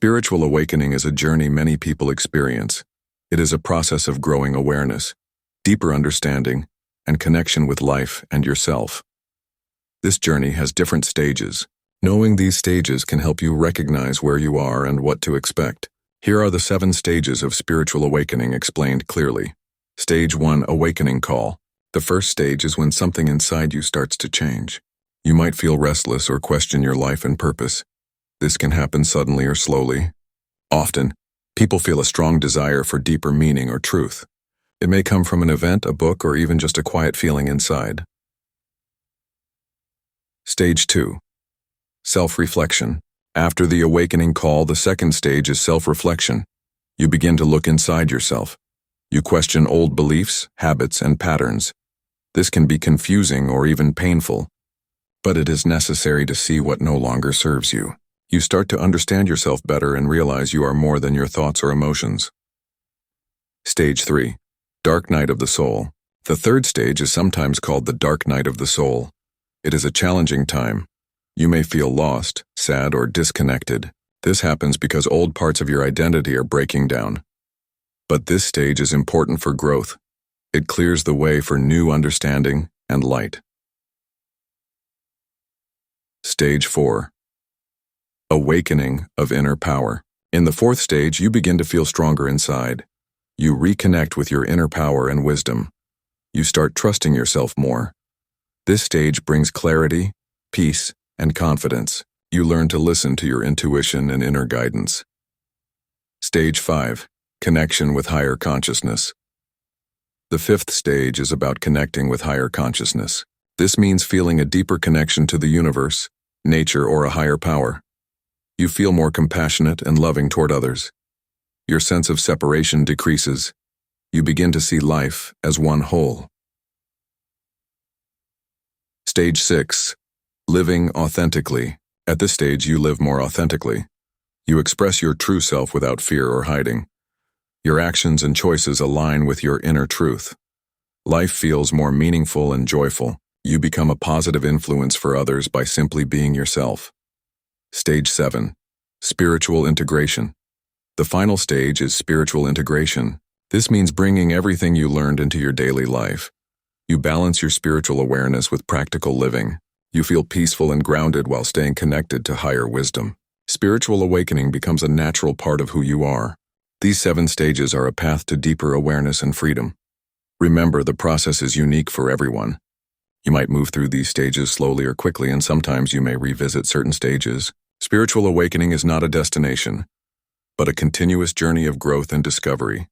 Spiritual awakening is a journey many people experience. It is a process of growing awareness, deeper understanding, and connection with life and yourself. This journey has different stages. Knowing these stages can help you recognize where you are and what to expect. Here are the 7 stages of spiritual awakening explained clearly. Stage 1: Awakening Call. The first stage is when something inside you starts to change. You might feel restless or question your life and purpose. This can happen suddenly or slowly. Often, people feel a strong desire for deeper meaning or truth. It may come from an event, a book, or even just a quiet feeling inside. Stage 2: Self-reflection. After the awakening call, the second stage is self-reflection. You begin to look inside yourself. You question old beliefs, habits, and patterns. This can be confusing or even painful, but it is necessary to see what no longer serves you. You start to understand yourself better and realize you are more than your thoughts or emotions. Stage 3: Dark Night of the Soul. The third stage is sometimes called the dark night of the soul. It is a challenging time. You may feel lost, sad, or disconnected. This happens because old parts of your identity are breaking down. But this stage is important for growth. It clears the way for new understanding and light. Stage 4: Awakening of Inner Power. In the fourth stage, you begin to feel stronger inside. You reconnect with your inner power and wisdom. You start trusting yourself more. This stage brings clarity, peace, and confidence. You learn to listen to your intuition and inner guidance. Stage 5: Connection with Higher Consciousness. The fifth stage is about connecting with higher consciousness. This means feeling a deeper connection to the universe, nature, or a higher power. You feel more compassionate and loving toward others. Your sense of separation decreases. You begin to see life as one whole. Stage 6: Living Authentically. At this stage, you live more authentically. You express your true self without fear or hiding. Your actions and choices align with your inner truth. Life feels more meaningful and joyful. You become a positive influence for others by simply being yourself. Stage 7: Spiritual Integration. The final stage is spiritual integration. This means bringing everything you learned into your daily life. You balance your spiritual awareness with practical living. You feel peaceful and grounded while staying connected to higher wisdom. Spiritual awakening becomes a natural part of who you are. These 7 stages are a path to deeper awareness and freedom. Remember, the process is unique for everyone. You might move through these stages slowly or quickly, and sometimes you may revisit certain stages. Spiritual awakening is not a destination, but a continuous journey of growth and discovery.